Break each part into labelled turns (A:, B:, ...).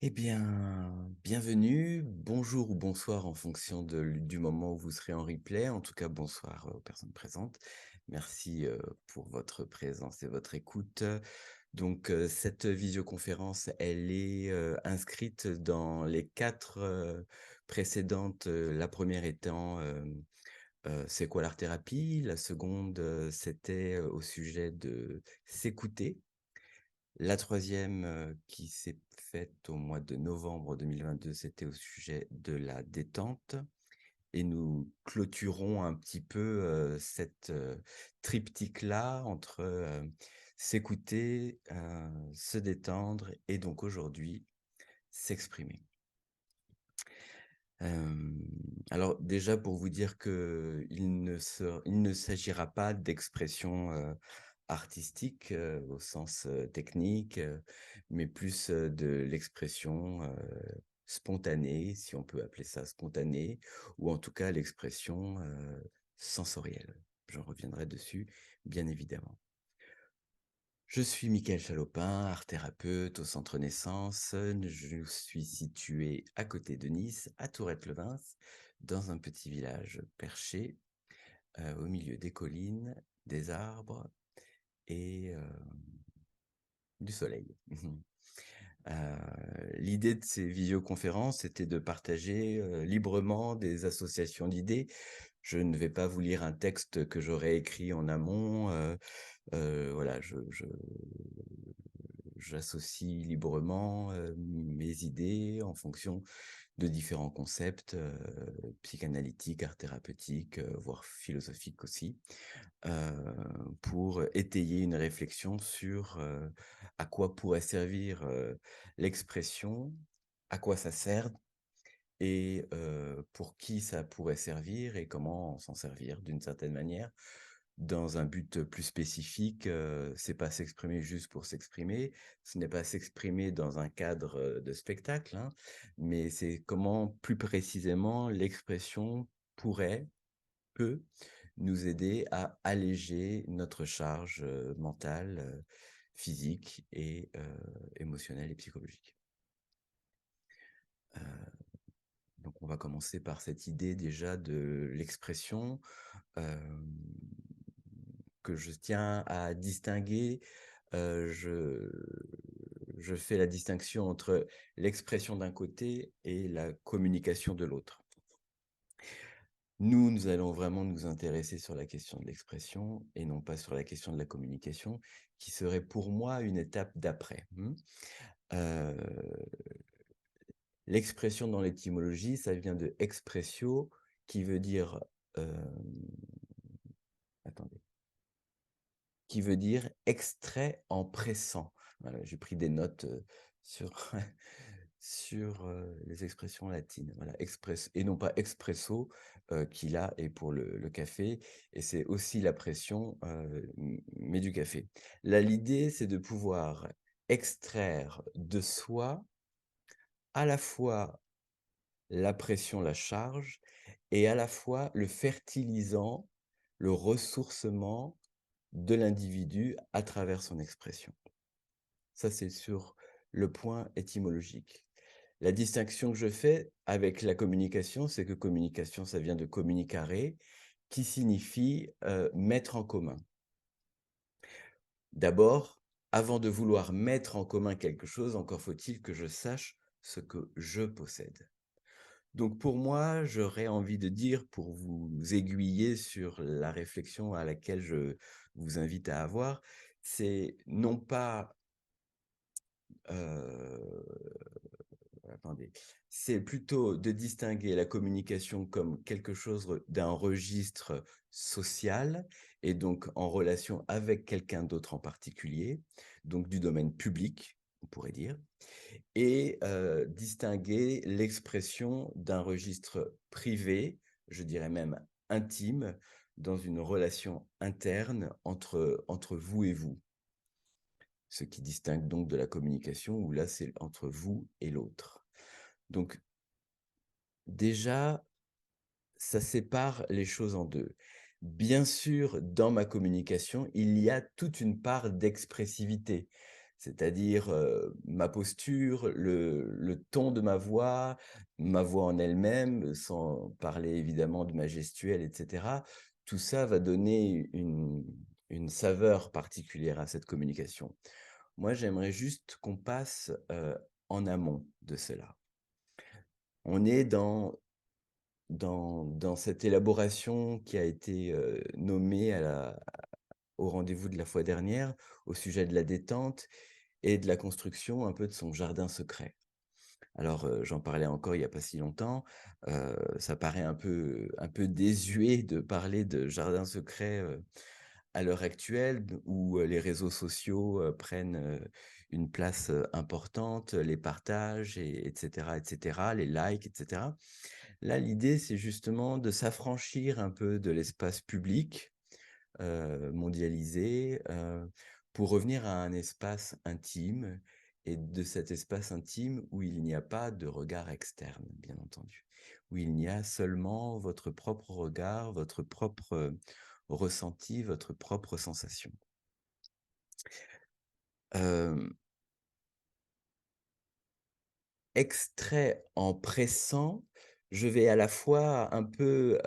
A: Eh bien, bienvenue, bonjour ou bonsoir en fonction du moment où vous serez en replay. En tout cas, bonsoir aux personnes présentes. Merci pour votre présence et votre écoute. Donc, cette visioconférence, elle est inscrite dans les quatre précédentes. La première étant c'est quoi l'art-thérapie? La seconde, c'était au sujet de s'écouter. La troisième, qui s'est faite au mois de novembre 2022, c'était au sujet de la détente et nous clôturons un petit peu, cette, triptyque-là entre, s'écouter, se détendre et donc aujourd'hui, s'exprimer. Hem, alors déjà pour vous dire qu'il ne s'agira pas d'expression, artistique, au sens, technique, mais plus, de l'expression, spontanée, si on peut appeler ça spontanée, ou en tout cas l'expression, sensorielle. Je reviendrai dessus, bien évidemment. Je suis Mickaël Chalopin, art thérapeute au Centre Naissance. Je suis situé à côté de Nice, à Tourette-le-Pin, dans un petit village perché, au milieu des collines, des arbres et du soleil. L'idée de ces visioconférences, c'était de partager, librement des associations d'idées. Je ne vais pas vous lire un texte que j'aurais écrit en amont, voilà, j'associe librement, mes idées en fonction de différents concepts, psychanalytiques, art thérapeutiques, voire philosophiques aussi, pour étayer une réflexion sur, à quoi pourrait servir, l'expression, à quoi ça sert et pour qui ça pourrait servir et comment s'en servir d'une certaine manière. Dans un but plus spécifique, c'est pas s'exprimer juste pour s'exprimer, ce n'est pas s'exprimer dans un cadre, de spectacle, hein, mais c'est comment plus précisément l'expression pourrait, peut nous aider à alléger notre charge, mentale, physique et émotionnelle et psychologique. Donc on va commencer par cette idée déjà de l'expression, hem, que je tiens à distinguer. Je fais la distinction entre l'expression d'un côté et la communication de l'autre. Nous allons vraiment nous intéresser sur la question de l'expression et non pas sur la question de la communication, qui serait pour moi une étape d'après, mmh? Heu, L'expression dans l'étymologie, ça vient de expressio qui veut dire, hem, attendez, qui veut dire extrait en pressant. Voilà, j'ai pris des notes, sur sur, les expressions latines. Voilà, express et non pas espresso, qui là est pour le café et c'est aussi la pression, mais du café. Là, l'idée, c'est de pouvoir extraire de soi à la fois la pression, la charge et à la fois le fertilisant, le ressourcement de l'individu à travers son expression. Ça, c'est sur le point étymologique. La distinction que je fais avec la communication, c'est que communication, ça vient de communicare, qui signifie, mettre en commun. D'abord, avant de vouloir mettre en commun quelque chose, encore faut-il que je sache ce que je possède. Donc pour moi, j'aurais envie de dire, pour vous aiguiller sur la réflexion à laquelle je vous invite à avoir, c'est non pas, attendez, c'est plutôt de distinguer la communication comme quelque chose d'un registre social et donc en relation avec quelqu'un d'autre en particulier, donc du domaine public, on pourrait dire, et distinguer l'expression d'un registre privé, je dirais même intime, dans une relation interne entre vous et vous. Ce qui distingue donc de la communication où là, c'est entre vous et l'autre. Donc déjà, ça sépare les choses en 2. Bien sûr, dans ma communication, il y a toute une part d'expressivité. C'est-à-dire, ma posture, le ton de ma voix en elle-même, sans parler évidemment de ma gestuelle et cetera. Tout ça va donner une saveur particulière à cette communication. Moi, j'aimerais juste qu'on passe, en amont de cela. On est dans cette élaboration qui a été, nommée au rendez-vous de la fois dernière, au sujet de la détente et de la construction un peu de son jardin secret. Alors, j'en parlais encore il y a pas si longtemps, ça paraît un peu désuet de parler de jardin secret, à l'heure actuelle où, les réseaux sociaux, prennent, une place, importante, les partages et et cetera, les likes et cetera. Là, l'idée, c'est justement de s'affranchir un peu de l'espace public, mondialisé, pour revenir à un espace intime et de cet espace intime où il n'y a pas de regard externe, bien entendu. Où il n'y a seulement votre propre regard, votre propre, ressenti, votre propre sensation. Hem, Extrait en pressant, je vais à la fois un peu,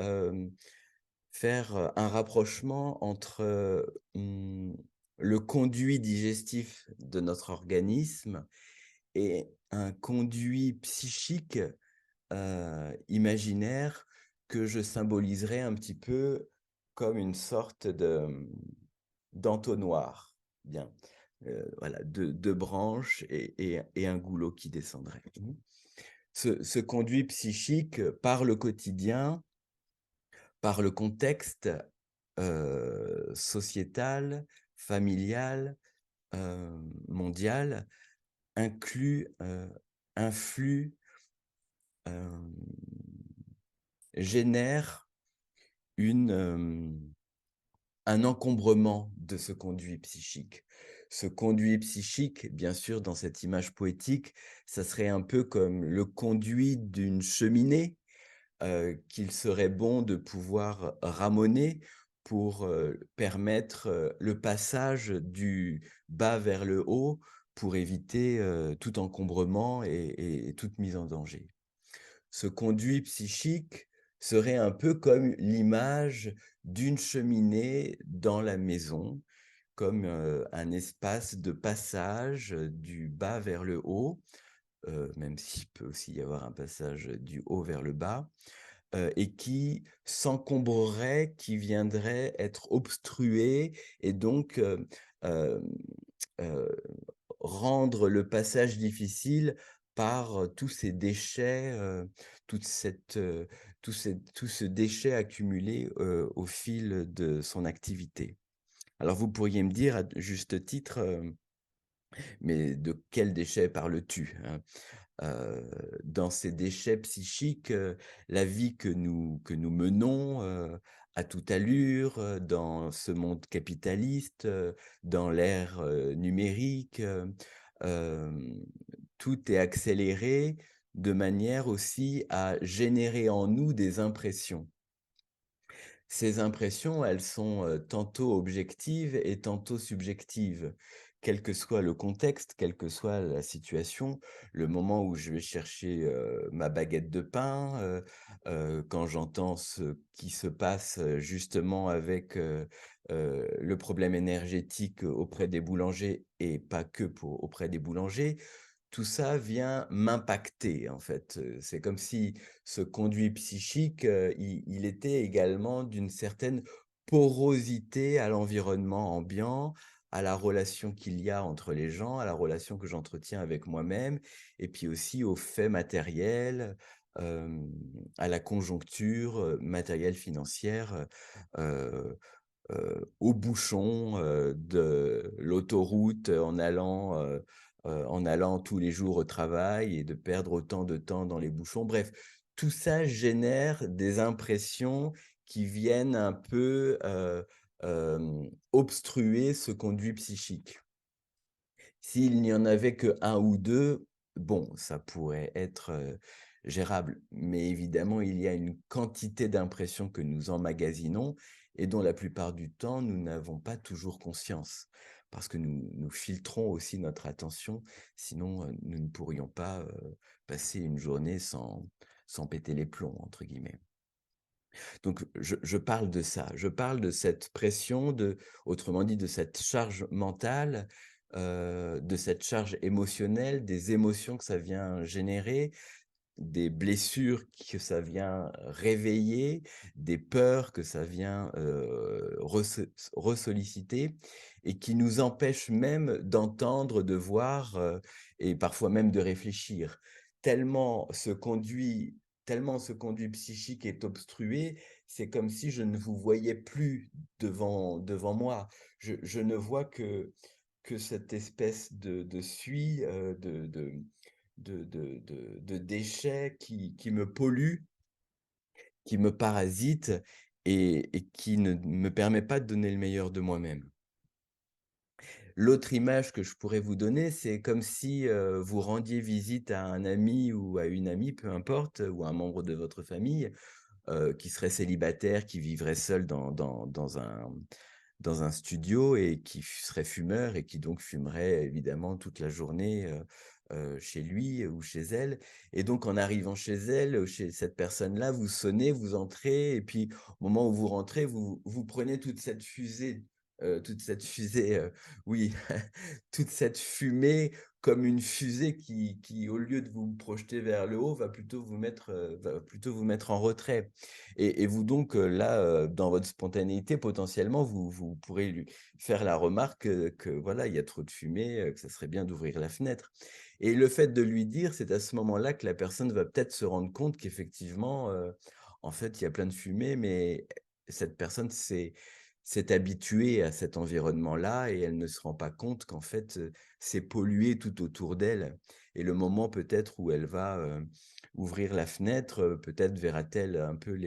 A: faire, un rapprochement entre, le conduit digestif de notre organisme et un conduit psychique, imaginaire que je symboliserais un petit peu comme une sorte d'entonnoir. Bien, voilà, 2 branches et un goulot qui descendrait. Ce conduit psychique, par le quotidien, par le contexte, sociétal, familial, mondial, inclut, influe, hem, génère un encombrement de ce conduit psychique. Ce conduit psychique, bien sûr, dans cette image poétique, ça serait un peu comme le conduit d'une cheminée, qu'il serait bon de pouvoir ramoner pour, permettre, le passage du bas vers le haut pour éviter, tout encombrement et toute mise en danger. Ce conduit psychique serait un peu comme l'image d'une cheminée dans la maison, comme, un espace de passage, du bas vers le haut, même s'il peut aussi y avoir un passage du haut vers le bas, et qui s'encombrerait, qui viendrait être obstrué et donc, hem, heu, rendre le passage difficile par, tous ces déchets, toute cette, tout ce déchet accumulé, au fil de son activité. Alors vous pourriez me dire à juste titre, «Mais de quels déchets parles-tu?» hein? Dans ces déchets psychiques, la vie que nous menons, à toute allure, dans ce monde capitaliste, dans l'ère, numérique, hem, tout est accéléré de manière aussi à générer en nous des impressions. Ces impressions, elles sont, tantôt objectives et tantôt subjectives. Quel que soit le contexte, quelle que soit la situation, le moment où je vais chercher, ma baguette de pain, quand j'entends ce qui se passe, justement avec, le problème énergétique auprès des boulangers et pas que auprès des boulangers, tout ça vient m'impacter en fait, c'est comme si ce conduit psychique, il était également d'une certaine porosité à l'environnement ambiant, à la relation qu'il y a entre les gens, à la relation que j'entretiens avec moi-même et puis aussi aux faits matériels, à la conjoncture, matérielle, financière, aux bouchons, de l'autoroute en allant tous les jours au travail et de perdre autant de temps dans les bouchons. Bref, tout ça génère des impressions qui viennent un peu, obstruer ce conduit psychique. S'il n'y en avait que un ou 2, bon, ça pourrait être, gérable. Mais évidemment, il y a une quantité d'impressions que nous emmagasinons et dont la plupart du temps, nous n'avons pas toujours conscience. parce que nous filtrons aussi notre attention, sinon, nous ne pourrions pas, passer une journée sans «péter les plombs» entre guillemets. Donc je parle de ça, je parle de cette pression, autrement dit de cette charge mentale, de cette charge émotionnelle, des émotions que ça vient générer, des blessures que ça vient réveiller, des peurs que ça vient, ressolliciter et qui nous empêchent même d'entendre, de voir, et parfois même de réfléchir. Tellement ce conduit psychique est obstrué, c'est comme si je ne vous voyais plus devant moi. Je ne vois que cette espèce de suie, de déchets qui me polluent, qui me parasitent et qui ne me permet pas de donner le meilleur de moi-même. L'autre image que je pourrais vous donner, c'est comme si, vous rendiez visite à un ami ou à une amie, peu importe, ou à un membre de votre famille, qui serait célibataire, qui vivrait seul dans un studio et qui serait fumeur et qui donc fumerait évidemment toute la journée, chez lui ou chez elle et donc en arrivant chez elle, chez cette personne-là, vous sonnez, vous entrez et puis au moment où vous rentrez, vous prenez toute cette fusée, oui, toute cette fumée comme une fusée qui au lieu de vous projeter vers le haut, va plutôt vous mettre en retrait et vous donc, là, dans votre spontanéité, potentiellement, vous pourrez lui faire la remarque, que voilà, il y a trop de fumée, que ça serait bien d'ouvrir la fenêtre et le fait de lui dire, c'est à ce moment-là que la personne va peut-être se rendre compte qu'effectivement, en fait, il y a plein de fumée, mais cette personne s'est habituée à cet environnement-là et elle ne se rend pas compte qu'en fait, c'est pollué tout autour d'elle et le moment peut-être où elle va, ouvrir la fenêtre, peut-être verra-t-elle un peu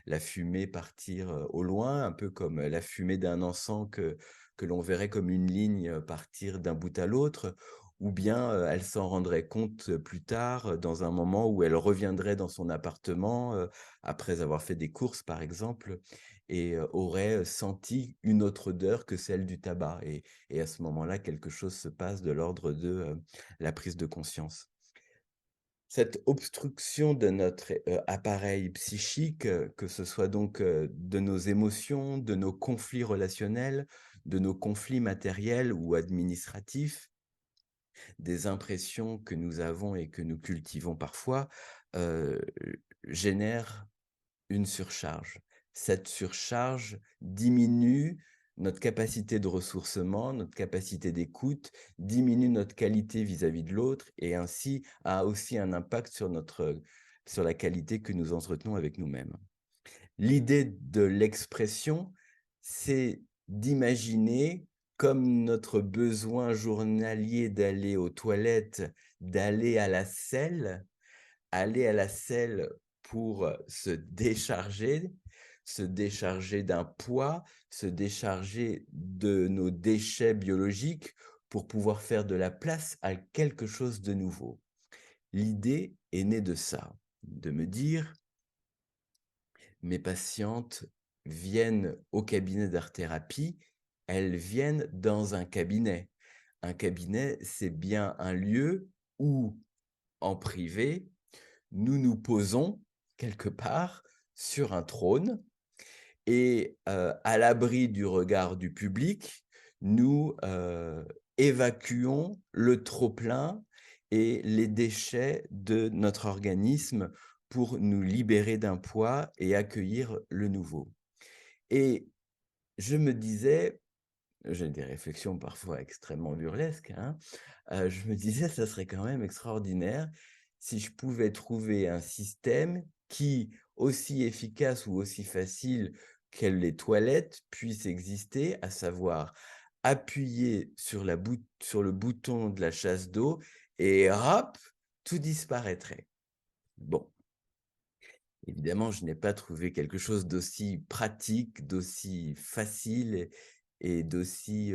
A: la fumée partir, au loin, un peu comme la fumée d'un encens que l'on verrait comme une ligne, partir d'un bout à l'autre ou bien, elle s'en rendrait compte, plus tard, dans un moment où elle reviendrait dans son appartement, après avoir fait des courses, par exemple et aurait, senti une autre odeur que celle du tabac et à ce moment-là, quelque chose se passe de l'ordre de, la prise de conscience. Cette obstruction de notre, appareil psychique, que ce soit donc, de nos émotions, de nos conflits relationnels, de nos conflits matériels ou administratifs, des impressions que nous avons et que nous cultivons parfois, heu, génère une surcharge. Cette surcharge diminue notre capacité de ressourcement, notre capacité d'écoute, diminue notre qualité vis-à-vis de l'autre et ainsi a aussi un impact sur la qualité que nous entretenons avec nous-mêmes. L'idée de l'expression, c'est d'imaginer comme notre besoin journalier d'aller aux toilettes, d'aller à la selle, aller à la selle pour, se décharger d'un poids, se décharger de nos déchets biologiques pour pouvoir faire de la place à quelque chose de nouveau. L'idée est née de ça, de me dire: «Mes patientes viennent au cabinet d'art-thérapie, elles viennent dans un cabinet». Un cabinet, c'est bien un lieu où, en privé, nous nous posons quelque part sur un trône et à l'abri du regard du public, nous, évacuons le trop-plein et les déchets de notre organisme pour nous libérer d'un poids et accueillir le nouveau et je me disais, j'ai des réflexions parfois extrêmement burlesques, hein. Je me disais: «Ça serait quand même extraordinaire si je pouvais trouver un système qui, aussi efficace ou aussi facile que les toilettes, puisse exister», à savoir appuyer sur le bouton de la chasse d'eau et hop, tout disparaîtrait. Bon, évidemment, je n'ai pas trouvé quelque chose d'aussi pratique, d'aussi facile et d'aussi,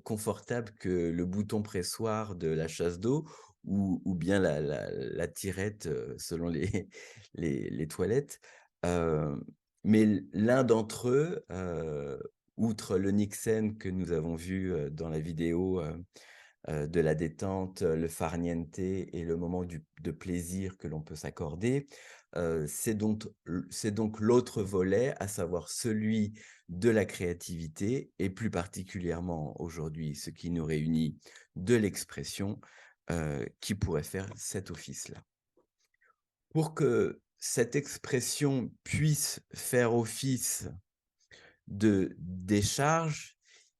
A: confortable que le bouton pressoir de la chasse d'eau ou bien la tirette, selon les les toilettes. Hem, mais l'un d'entre eux, outre le Niksen que nous avons vu, dans la vidéo, de la détente, le farniente et le moment de plaisir que l'on peut s'accorder. C'est donc l'autre volet, à savoir celui de la créativité et plus particulièrement aujourd'hui, ce qui nous réunit, de l'expression, qui pourrait faire cet office-là. Pour que cette expression puisse faire office de décharge,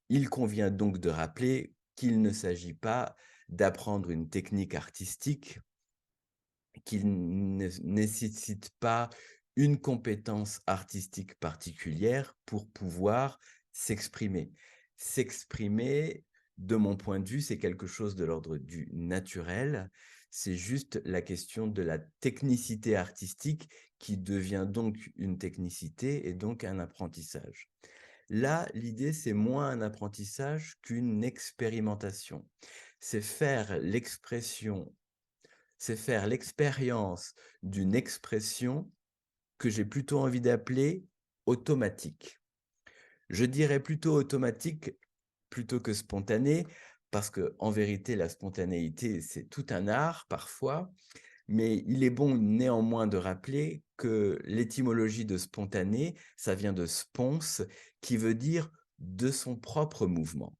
A: il convient donc de rappeler qu'il ne s'agit pas d'apprendre une technique artistique, qu'il ne nécessite pas une compétence artistique particulière pour pouvoir s'exprimer. S'exprimer, de mon point de vue, c'est quelque chose de l'ordre du naturel. C'est juste la question de la technicité artistique qui devient donc une technicité et donc un apprentissage. Là, l'idée, c'est moins un apprentissage qu'une expérimentation. C'est faire l'expression, c'est faire l'expérience d'une expression que j'ai plutôt envie d'appeler automatique. Je dirais plutôt automatique plutôt que spontanée, parce que en vérité, la spontanéité, c'est tout un art parfois, mais il est bon néanmoins de rappeler que l'étymologie de spontané, ça vient de spons, qui veut dire de son propre mouvement.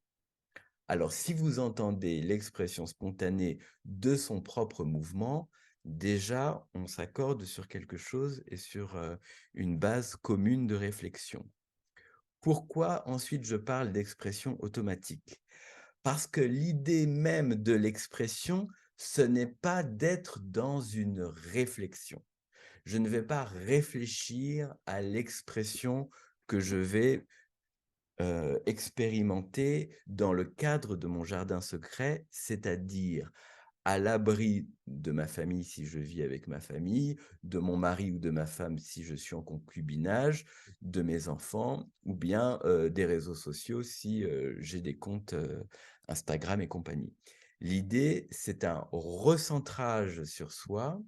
A: Alors, si vous entendez l'expression spontanée de son propre mouvement, déjà, on s'accorde sur quelque chose et sur une base commune de réflexion. Pourquoi ensuite je parle d'expression automatique? Parce que l'idée même de l'expression, ce n'est pas d'être dans une réflexion. Je ne vais pas réfléchir à l'expression que je vais expérimenter dans le cadre de mon jardin secret, c'est-à-dire à l'abri de ma famille si je vis avec ma famille, de mon mari ou de ma femme si je suis en concubinage, de mes enfants ou bien des réseaux sociaux si j'ai des comptes Instagram et compagnie. L'idée, c'est un recentrage sur soi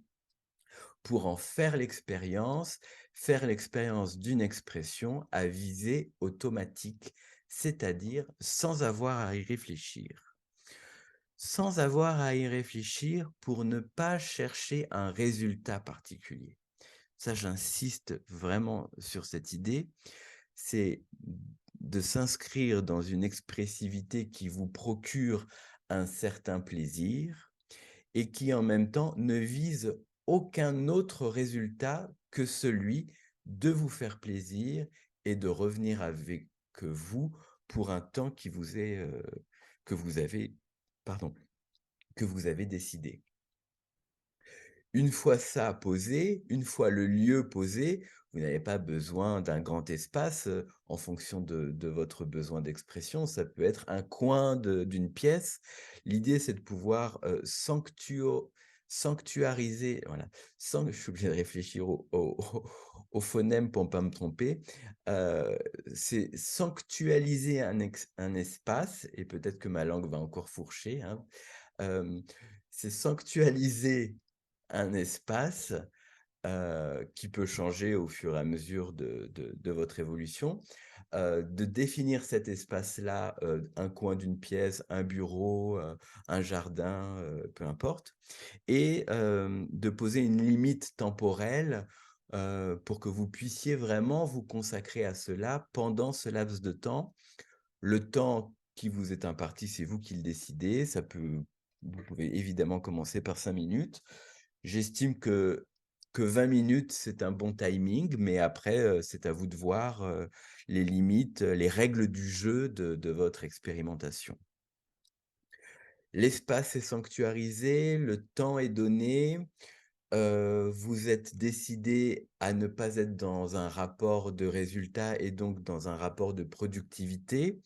A: pour en faire l'expérience d'une expression à visée automatique, c'est-à-dire sans avoir à y réfléchir. Sans avoir à y réfléchir pour ne pas chercher un résultat particulier. Ça, j'insiste vraiment sur cette idée, c'est de s'inscrire dans une expressivité qui vous procure un certain plaisir et qui en même temps ne vise aucun autre résultat que celui de vous faire plaisir et de revenir avec vous pour un temps qui vous est, que vous avez, pardon, que vous avez décidé. Une fois ça posé, une fois le lieu posé, vous n'avez pas besoin d'un grand espace, en fonction de votre besoin d'expression. Ça peut être un coin d'une pièce. L'idée, c'est de pouvoir, sanctuariser, voilà, je suis obligé de réfléchir au phonème pour ne pas me tromper. Heu, c'est sanctualiser un espace et peut-être que ma langue va encore fourcher, hein. Hem, c'est sanctualiser un espace, qui peut changer au fur et à mesure de votre évolution, de définir cet espace-là, un coin d'une pièce, un bureau, un jardin, peu importe et de poser une limite temporelle, pour que vous puissiez vraiment vous consacrer à cela pendant ce laps de temps. Le temps qui vous est imparti, c'est vous qui le décidez. Vous pouvez évidemment commencer par 5 minutes. J'estime que 20 minutes, c'est un bon timing, mais après, c'est à vous de voir, les limites, les règles du jeu de votre expérimentation. L'espace est sanctuarisé, le temps est donné, vous êtes décidé à ne pas être dans un rapport de résultat et donc dans un rapport de productivité.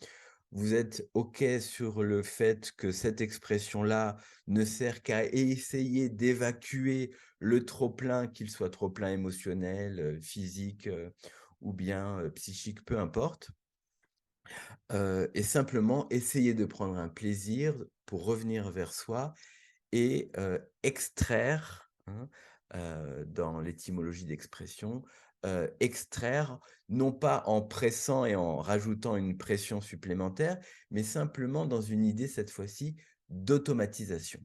A: Vous êtes OK sur le fait que cette expression-là ne sert qu'à essayer d'évacuer le trop-plein, qu'il soit trop-plein émotionnel, physique, ou bien, psychique, peu importe. Et simplement essayer de prendre un plaisir pour revenir vers soi et extraire, hein, dans l'étymologie d'expression, extraire, non pas en pressant et en rajoutant une pression supplémentaire, mais simplement dans une idée, cette fois-ci, d'automatisation.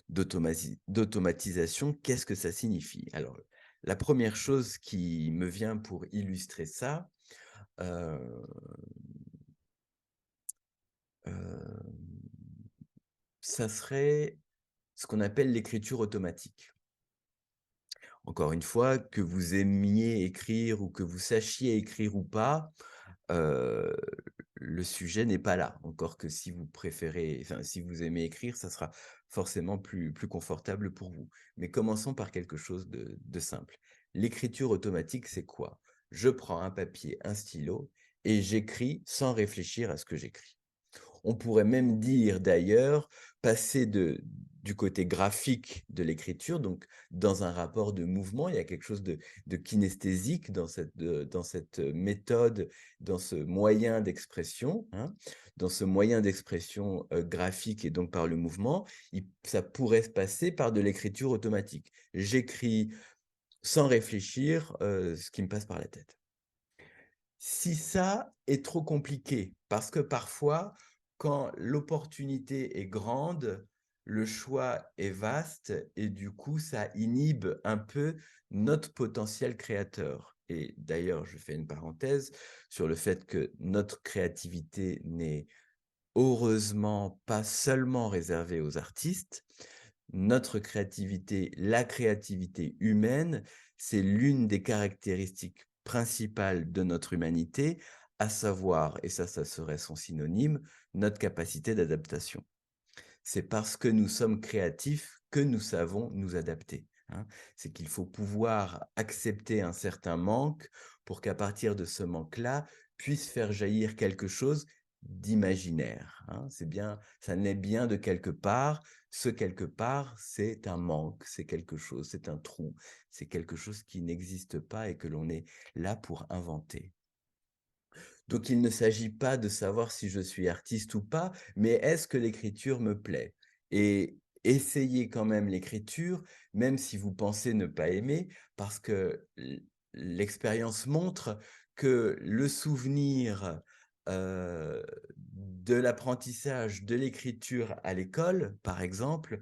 A: D'automatisation, qu'est-ce que ça signifie? Alors, la première chose qui me vient pour illustrer ça, heu, hem, ça serait ce qu'on appelle l'écriture automatique. Encore une fois, que vous aimiez écrire ou que vous sachiez écrire ou pas, heu, le sujet n'est pas là. Encore que si vous préférez enfin, si vous aimez écrire, ça sera forcément plus confortable pour vous. Mais commençons par quelque chose de simple. L'écriture automatique, c'est quoi? Je prends un papier, un stylo et j'écris sans réfléchir à ce que j'écris. On pourrait même dire d'ailleurs, passer du côté graphique de l'écriture, donc dans un rapport de mouvement, il y a quelque chose de kinesthésique dans cette méthode, dans ce moyen d'expression, hein. Dans ce moyen d'expression, graphique et donc par le mouvement, ça pourrait se passer par de l'écriture automatique. J'écris sans réfléchir, ce qui me passe par la tête. Si ça est trop compliqué, parce que parfois, quand l'opportunité est grande, le choix est vaste et du coup, ça inhibe un peu notre potentiel créateur. Et d'ailleurs, je fais une parenthèse sur le fait que notre créativité n'est heureusement pas seulement réservée aux artistes. Notre créativité, la créativité humaine, c'est l'une des caractéristiques principales de notre humanité, à savoir, et ça serait son synonyme, notre capacité d'adaptation. C'est parce que nous sommes créatifs que nous savons nous adapter, hein. C'est qu'il faut pouvoir accepter un certain manque pour qu'à partir de ce manque-là, puisse faire jaillir quelque chose d'imaginaire, hein. C'est bien, ça naît bien de quelque part. Ce quelque part, c'est un manque, c'est quelque chose, c'est un trou, c'est quelque chose qui n'existe pas et que l'on est là pour inventer. Donc il ne s'agit pas de savoir si je suis artiste ou pas, mais est-ce que l'écriture me plaît? Et essayez quand même l'écriture, même si vous pensez ne pas aimer, parce que l'expérience montre que le souvenir, de l'apprentissage de l'écriture à l'école, par exemple,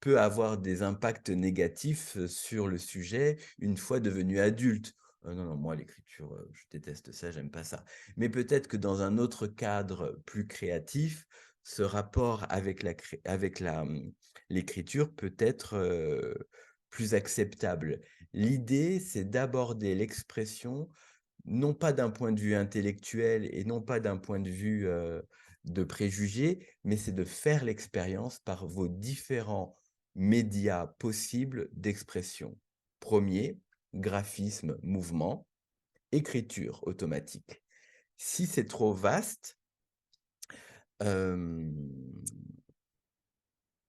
A: peut avoir des impacts négatifs, sur le sujet une fois devenu adulte. Non, non, moi l'écriture, je déteste ça, j'aime pas ça. Mais peut-être que dans un autre cadre plus créatif, ce rapport avec l'écriture peut être, plus acceptable. L'idée, c'est d'aborder l'expression, non pas d'un point de vue intellectuel et non pas d'un point de vue, de préjugés, mais c'est de faire l'expérience par vos différents médias possibles d'expression. Premier, graphisme, mouvement; écriture automatique. Si c'est trop vaste, hem,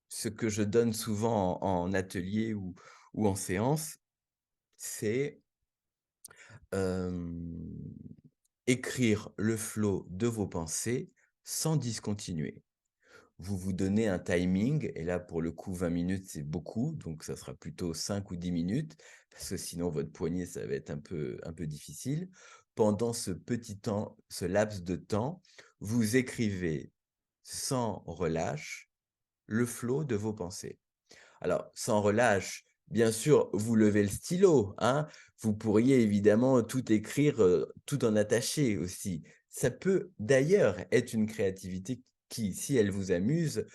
A: ce que je donne souvent en atelier ou en séance, c'est, hem, écrire le flot de vos pensées sans discontinuer. Vous vous donnez un timing et là, pour le coup, 20 minutes, c'est beaucoup, donc ça sera plutôt 5 ou 10 minutes, parce que sinon votre poignet, ça va être un peu difficile. Pendant ce petit temps, ce laps de temps, vous écrivez sans relâche le flot de vos pensées. Alors, sans relâche, bien sûr, vous levez le stylo, hein. Vous pourriez évidemment tout écrire, tout en attaché aussi. Ça peut d'ailleurs être une créativité qui, si elle vous amuse,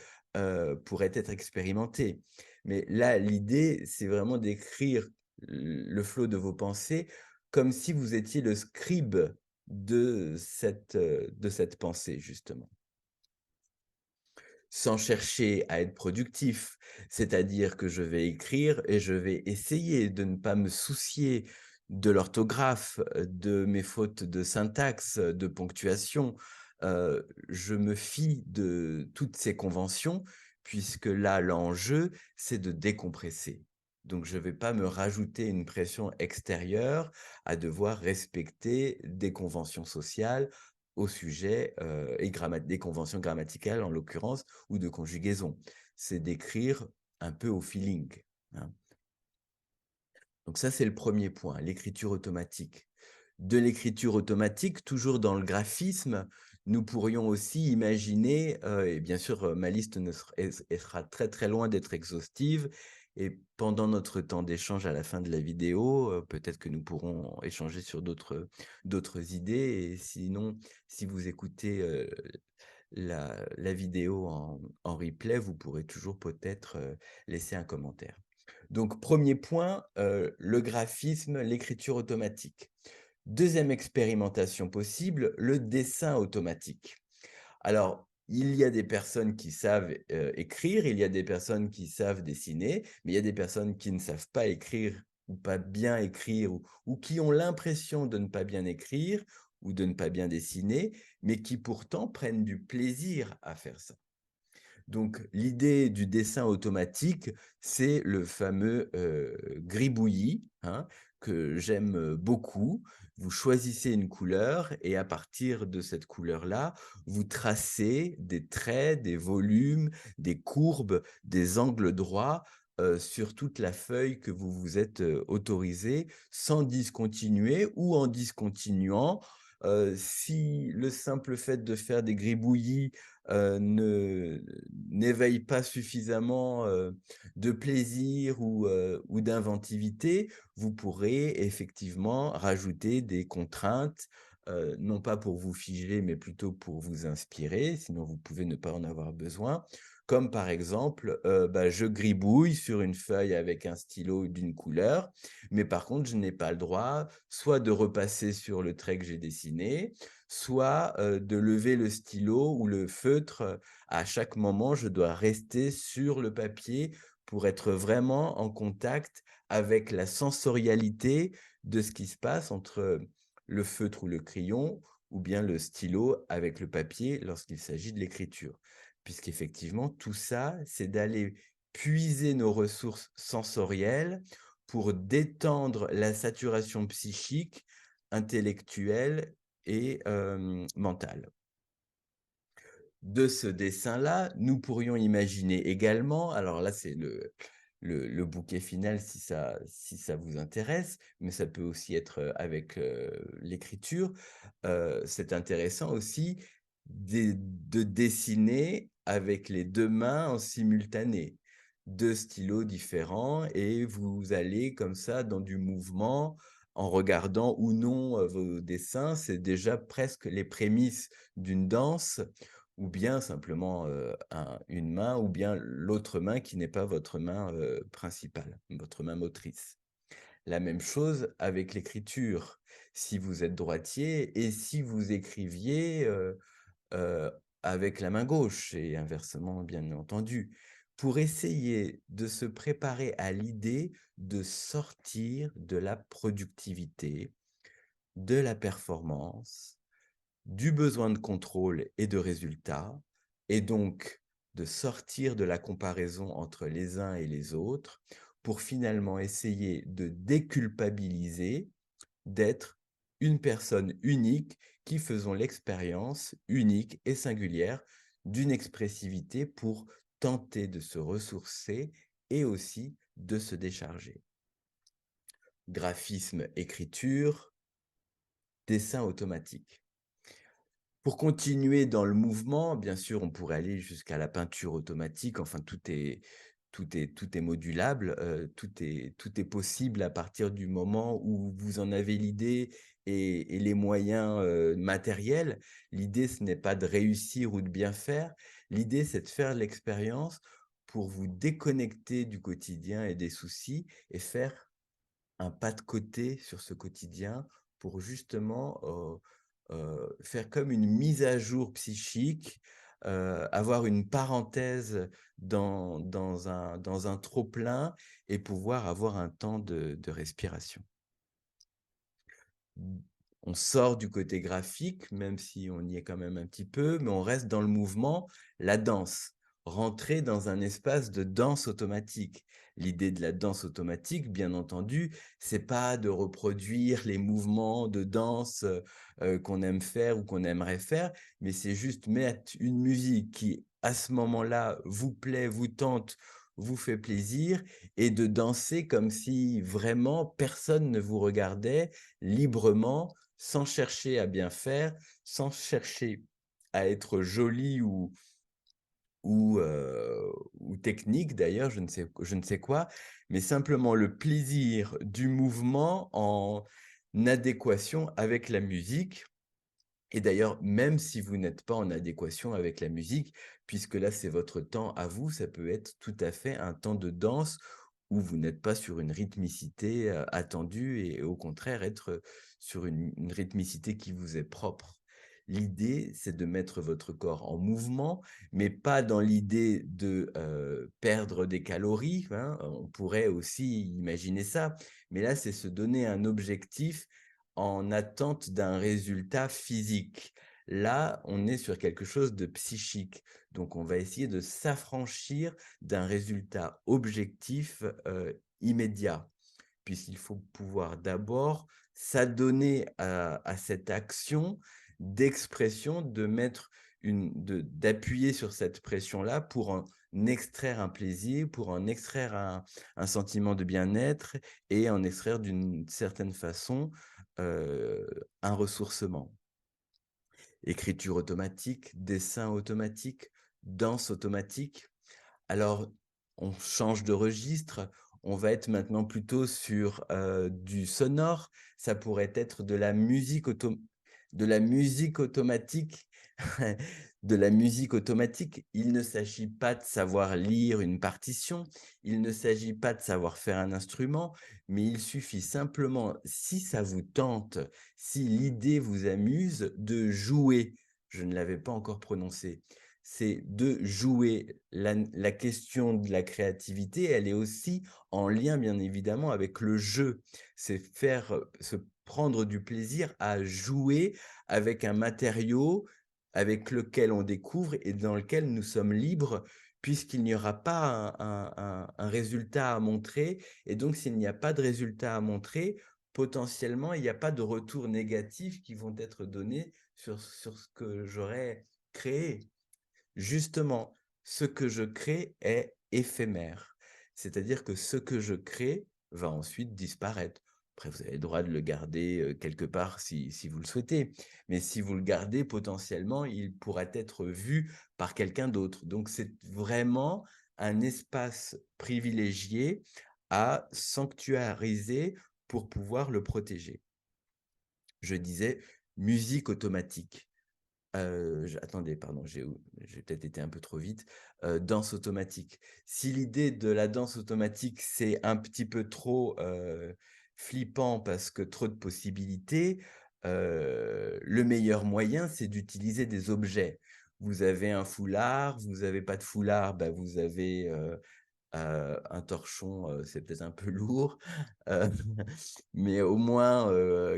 A: pourrait être expérimentée. Mais là, l'idée, c'est vraiment d'écrire le flot de vos pensées comme si vous étiez le scribe de cette pensée, justement, sans chercher à être productif. C'est-à-dire que je vais écrire et je vais essayer de ne pas me soucier de l'orthographe, de mes fautes de syntaxe, de ponctuation. Je me fie de toutes ces conventions puisque là, l'enjeu, c'est de décompresser. Donc je ne vais pas me rajouter une pression extérieure à devoir respecter des conventions sociales au sujet, et des conventions grammaticales en l'occurrence, ou de conjugaison. C'est d'écrire un peu au feeling, hein. Donc ça, c'est le premier point, l'écriture automatique. De l'écriture automatique, toujours dans le graphisme, nous pourrions aussi imaginer, et bien sûr, ma liste ne sera elle sera très, très loin d'être exhaustive et pendant notre temps d'échange à la fin de la vidéo, peut-être que nous pourrons échanger sur d'autres idées et sinon, si vous écoutez, la vidéo en replay, vous pourrez toujours peut-être, laisser un commentaire. Donc premier point, le graphisme, l'écriture automatique. Deuxième expérimentation possible, le dessin automatique. Alors, il y a des personnes qui savent, écrire, il y a des personnes qui savent dessiner, mais il y a des personnes qui ne savent pas écrire ou pas bien écrire ou qui ont l'impression de ne pas bien écrire ou de ne pas bien dessiner, mais qui pourtant prennent du plaisir à faire ça. Donc l'idée du dessin automatique, c'est le fameux, gribouillis, hein, que j'aime, beaucoup. Vous choisissez une couleur et à partir de cette couleur-là, vous tracez des traits, des volumes, des courbes, des angles droits, sur toute la feuille que vous vous êtes, autorisé, sans discontinuer ou en discontinuant. Si le simple fait de faire des gribouillis, ne n'éveille pas suffisamment, de plaisir ou d'inventivité, vous pourrez effectivement rajouter des contraintes, non pas pour vous figer, mais plutôt pour vous inspirer, sinon vous pouvez ne pas en avoir besoin. Comme par exemple, je gribouille sur une feuille avec un stylo d'une couleur, mais par contre je n'ai pas le droit soit de repasser sur le trait que j'ai dessiné, soit, de lever le stylo ou le feutre, à chaque moment, je dois rester sur le papier pour être vraiment en contact avec la sensorialité de ce qui se passe entre le feutre ou le crayon ou bien le stylo avec le papier lorsqu'il s'agit de l'écriture. Puisqu'effectivement, tout ça, c'est d'aller puiser nos ressources sensorielles pour détendre la saturation psychique, intellectuelle et mentale. De ce dessin-là, nous pourrions imaginer également, alors là, c'est le bouquet final si ça vous intéresse, mais ça peut aussi être, avec, l'écriture. C'est intéressant aussi de dessiner avec les 2 mains en simultané. 2 stylos différents et vous allez comme ça dans du mouvement en regardant ou non, vos dessins. C'est déjà presque les prémices d'une danse ou bien simplement, une main ou bien l'autre main qui n'est pas votre main, principale, votre main motrice. La même chose avec l'écriture. Si vous êtes droitier et si vous écriviez, heu, avec la main gauche et inversement bien entendu, pour essayer de se préparer à l'idée de sortir de la productivité, de la performance, du besoin de contrôle et de résultats, et donc de sortir de la comparaison entre les uns et les autres, pour finalement essayer de déculpabiliser d'être une personne unique qui faisons l'expérience unique et singulière d'une expressivité pour tenter de se ressourcer et aussi de se décharger. Graphisme, écriture, dessin automatique. Pour continuer dans le mouvement, bien sûr, on pourrait aller jusqu'à la peinture automatique, enfin tout est modulable, tout est possible à partir du moment où vous en avez l'idée et les moyens, matériels. L'idée, ce n'est pas de réussir ou de bien faire, l'idée, c'est de faire l'expérience pour vous déconnecter du quotidien et des soucis et faire un pas de côté sur ce quotidien pour justement, faire comme une mise à jour psychique, avoir une parenthèse dans un trop plein et pouvoir avoir un temps de respiration. Mmh, on sort du côté graphique, même si on y est quand même un petit peu, mais on reste dans le mouvement, la danse. Rentrer dans un espace de danse automatique. L'idée de la danse automatique, bien entendu, c'est pas de reproduire les mouvements de danse, qu'on aime faire ou qu'on aimerait faire, mais c'est juste mettre une musique qui, à ce moment-là, vous plaît, vous tente, vous fait plaisir et de danser comme si vraiment personne ne vous regardait, librement, sans chercher à bien faire, sans chercher à être joli ou, ou technique d'ailleurs, je ne sais quoi, mais simplement le plaisir du mouvement en adéquation avec la musique. Et d'ailleurs, même si vous n'êtes pas en adéquation avec la musique, puisque là, c'est votre temps à vous, ça peut être tout à fait un temps de danse où vous n'êtes pas sur une rythmicité, attendue et au contraire être, sur une rythmicité qui vous est propre. L'idée, c'est de mettre votre corps en mouvement, mais pas dans l'idée de, perdre des calories, hein, on pourrait aussi imaginer ça, mais là, c'est se donner un objectif en attente d'un résultat physique. Là, on est sur quelque chose de psychique, donc on va essayer de s'affranchir d'un résultat objectif, immédiat, puisqu'il faut pouvoir d'abord s'adonner à cette action d'expression, de mettre d'appuyer sur cette pression-là pour en extraire un plaisir, pour en extraire un sentiment de bien-être et en extraire d'une certaine façon, un ressourcement. Écriture automatique, dessin automatique, danse automatique. Alors, on change de registre, on va être maintenant plutôt sur, du sonore. Ça pourrait être de la musique automatique. De la musique automatique. Il ne s'agit pas de savoir lire une partition, il ne s'agit pas de savoir faire un instrument, mais il suffit simplement, si ça vous tente, si l'idée vous amuse, de jouer. Je ne l'avais pas encore prononcé. C'est de jouer. La question de la créativité, elle est aussi en lien, bien évidemment, avec le jeu. C'est faire, se prendre du plaisir à jouer avec un matériau avec lequel on découvre et dans lequel nous sommes libres, puisqu'il n'y aura pas un résultat à montrer. Et donc, s'il n'y a pas de résultat à montrer, potentiellement, il n'y a pas de retour négatif qui vont être donnés sur ce que j'aurais créé. Justement, ce que je crée est éphémère. C'est-à-dire que ce que je crée va ensuite disparaître. Après, vous avez le droit de le garder quelque part si vous le souhaitez. Mais si vous le gardez, potentiellement, il pourra être vu par quelqu'un d'autre. Donc, c'est vraiment un espace privilégié à sanctuariser pour pouvoir le protéger. Je disais musique automatique. Attendez, pardon, j'ai peut-être été un peu trop vite. Danse automatique. Si l'idée de la danse automatique, c'est un petit peu trop, flippant parce que trop de possibilités, le meilleur moyen, c'est d'utiliser des objets. Vous avez un foulard, vous avez pas de foulard, bah, vous avez, un torchon, c'est peut-être un peu lourd, heu, mais au moins,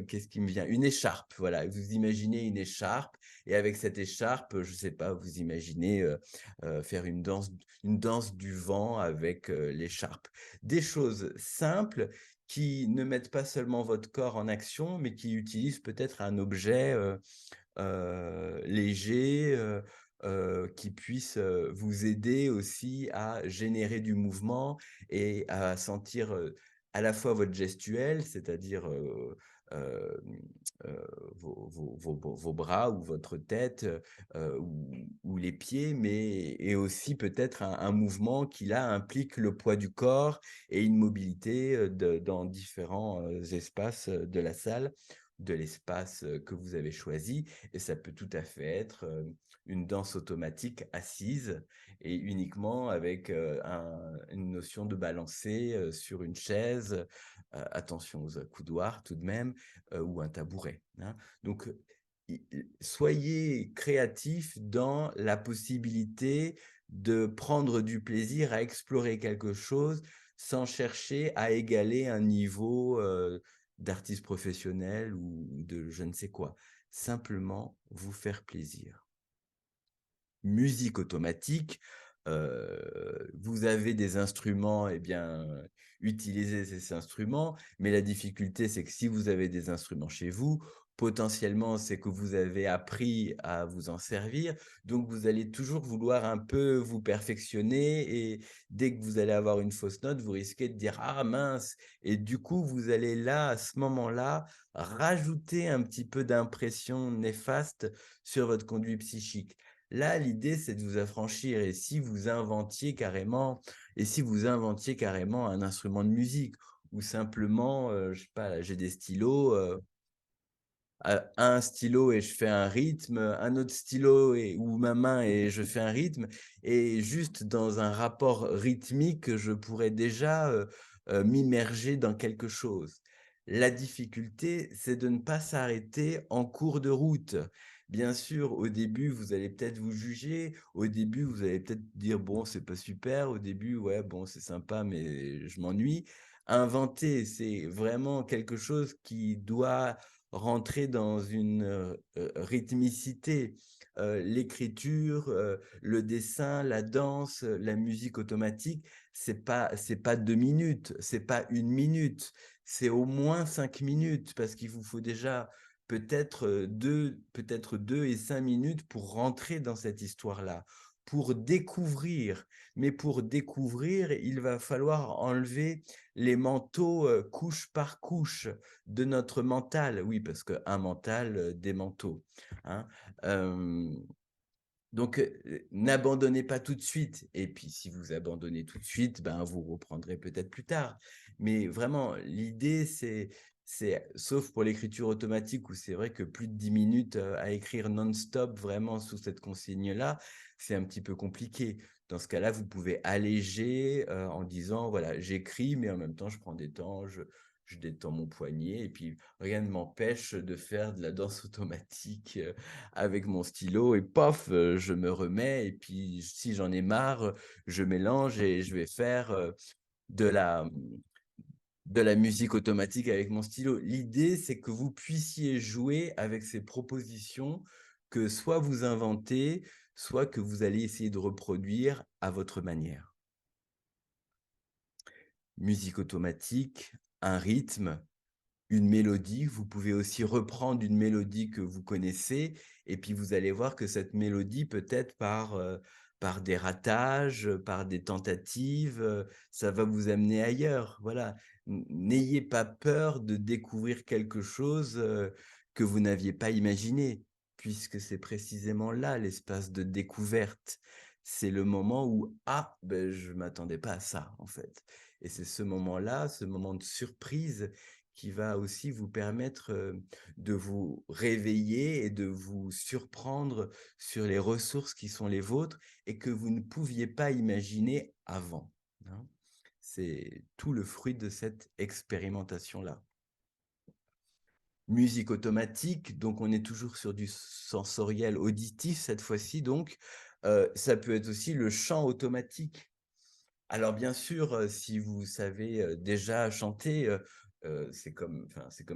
A: qu'est-ce qui me vient? Une écharpe, voilà. Vous imaginez une écharpe et avec cette écharpe, je sais pas, vous imaginez, faire une danse du vent avec, l'écharpe. Des choses simples qui ne mettent pas seulement votre corps en action, mais qui utilisent peut-être un objet, léger, qui puisse, vous aider aussi à générer du mouvement et à sentir, à la fois votre gestuelle, c'est-à-dire, heu, vos bras ou votre tête, ou les pieds, mais et aussi peut-être un mouvement qui là implique le poids du corps et une mobilité, dans différents, espaces, de la salle, de l'espace, que vous avez choisi et ça peut tout à fait être, une danse automatique assise et uniquement avec, une notion de balancer, sur une chaise, attention aux accoudoirs tout de même, ou un tabouret, hein. Donc, soyez créatifs dans la possibilité de prendre du plaisir à explorer quelque chose sans chercher à égaler un niveau, d'artiste professionnel ou de je ne sais quoi. Simplement vous faire plaisir. Musique automatique, vous avez des instruments et bien, utilisez ces instruments, mais la difficulté, c'est que si vous avez des instruments chez vous, potentiellement, c'est que vous avez appris à vous en servir, donc vous allez toujours vouloir un peu vous perfectionner et dès que vous allez avoir une fausse note, vous risquez de dire: «Ah mince!» et du coup, vous allez là, à ce moment-là, rajouter un petit peu d'impression néfaste sur votre conduit psychique. Là, l'idée, c'est de vous affranchir et si vous inventiez carrément un instrument de musique ou simplement, je sais pas, là, j'ai des stylos, un stylo et je fais un rythme, un autre stylo et ou ma main et je fais un rythme et juste dans un rapport rythmique, je pourrais déjà, m'immerger dans quelque chose. La difficulté, c'est de ne pas s'arrêter en cours de route. Bien sûr, au début, vous allez peut-être vous juger, au début, vous allez peut-être dire: «Bon, c'est pas super», au début, ouais, bon, c'est sympa, mais je m'ennuie. Inventer, c'est vraiment quelque chose qui doit rentrer dans une, rythmicité. L'écriture, le dessin, la danse, la musique automatique, c'est pas 2 minutes, c'est pas 1 minute, c'est au moins 5 minutes parce qu'il vous faut déjà peut-être 2 et 5 minutes pour rentrer dans cette histoire-là, pour découvrir. Mais pour découvrir, il va falloir enlever les manteaux, couche par couche de notre mental. Oui, parce qu'un mental, des manteaux, hein. Hem, donc, n'abandonnez pas tout de suite et puis si vous abandonnez tout de suite, ben, vous reprendrez peut-être plus tard. Mais vraiment, l'idée, c'est sauf pour l'écriture automatique où c'est vrai que plus de 10 minutes, à écrire non-stop vraiment sous cette consigne-là, c'est un petit peu compliqué. Dans ce cas-là, vous pouvez alléger, en disant: «Voilà, j'écris, mais en même temps, je prends des temps, je détends mon poignet et puis rien ne m'empêche de faire de la danse automatique, avec mon stylo et paf, je me remets et puis si j'en ai marre, je mélange et je vais faire, de la, de la musique automatique avec mon stylo. L'idée, c'est que vous puissiez jouer avec ces propositions que soit vous inventez, soit que vous allez essayer de reproduire à votre manière. Musique automatique, un rythme, une mélodie, vous pouvez aussi reprendre une mélodie que vous connaissez et puis vous allez voir que cette mélodie peut-être par des ratages, par des tentatives, ça va vous amener ailleurs. Voilà. N'ayez pas peur de découvrir quelque chose, que vous n'aviez pas imaginé, puisque c'est précisément là l'espace de découverte. C'est le moment où: «Ah, ben je m'attendais pas à ça, en fait» et c'est ce moment-là, ce moment de surprise qui va aussi vous permettre, de vous réveiller et de vous surprendre sur les ressources qui sont les vôtres et que vous ne pouviez pas imaginer avant, hein. C'est tout le fruit de cette expérimentation-là. Musique automatique, donc on est toujours sur du sensoriel auditif cette fois-ci donc, ça peut être aussi le chant automatique. Alors bien sûr, si vous savez, déjà chanter, c'est comme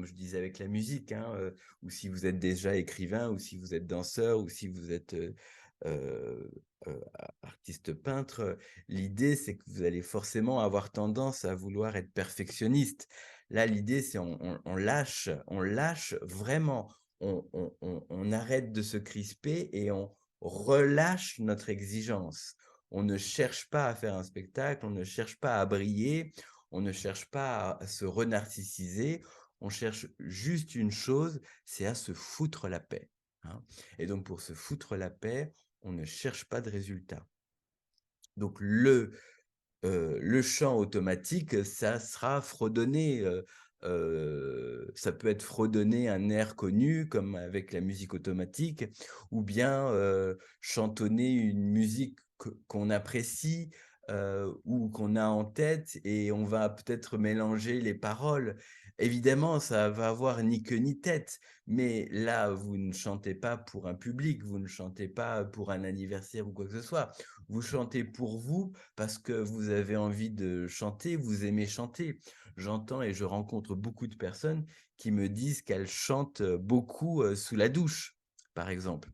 A: je disais avec la musique, hein, ou si vous êtes déjà écrivain, ou si vous êtes danseur, ou si vous êtes, heu artiste peintre, l'idée c'est que vous allez forcément avoir tendance à vouloir être perfectionniste. Là, l'idée c'est on lâche vraiment, on arrête de se crisper et on relâche notre exigence. On ne cherche pas à faire un spectacle, on ne cherche pas à briller, on ne cherche pas à se renarcissiser, on cherche juste une chose, c'est à se foutre la paix, hein. Et donc pour se foutre la paix, on ne cherche pas de résultat. Donc le chant automatique, ça sera fredonner, ça peut être fredonner un air connu comme avec la musique automatique ou bien, chantonner une musique qu'on apprécie, ou qu'on a en tête et on va peut-être mélanger les paroles. Évidemment, ça va avoir ni queue ni tête, mais là, vous ne chantez pas pour un public, vous ne chantez pas pour un anniversaire ou quoi que ce soit. Vous chantez pour vous parce que vous avez envie de chanter, vous aimez chanter. J'entends et je rencontre beaucoup de personnes qui me disent qu'elles chantent, beaucoup, sous la douche, par exemple.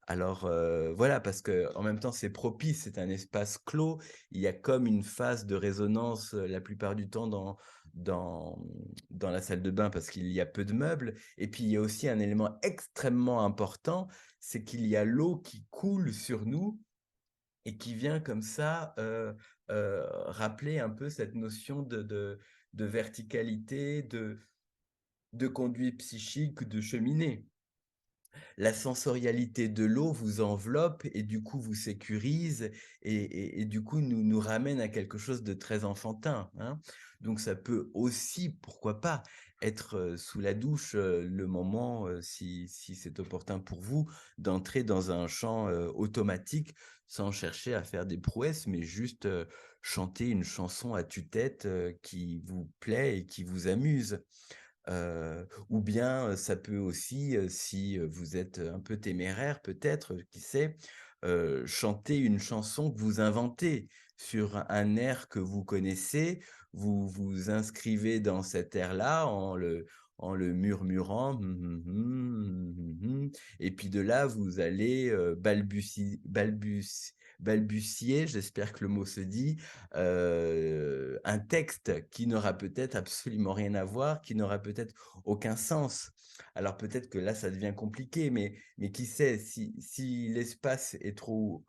A: Alors, voilà, parce que en même temps, c'est propice, c'est un espace clos. Il y a comme une phase de résonance, la plupart du temps dans dans la salle de bain parce qu'il y a peu de meubles et puis il y a aussi un élément extrêmement important, c'est qu'il y a l'eau qui coule sur nous et qui vient comme ça, rappeler un peu cette notion de verticalité, de conduite psychique, de cheminée. La sensorialité de l'eau vous enveloppe et du coup vous sécurise et du coup nous ramène à quelque chose de très enfantin, hein. Donc ça peut aussi, pourquoi pas, être, sous la douche, le moment, si c'est opportun pour vous, d'entrer dans un chant, automatique sans chercher à faire des prouesses, mais juste, chanter une chanson à tue-tête, qui vous plaît et qui vous amuse. Ou bien, ça peut aussi, si, vous êtes, un peu téméraire peut-être, qui sait, chanter une chanson que vous inventez sur un air que vous connaissez. Vous vous inscrivez dans cet air-là en le murmurant: «Mmh mh mh, mmh mh» et puis de là, vous allez, balbutier, j'espère que le mot se dit, un texte qui n'aura peut-être absolument rien à voir, qui n'aura peut-être aucun sens. Alors peut-être que là, ça devient compliqué, mais qui sait, si l'espace est trop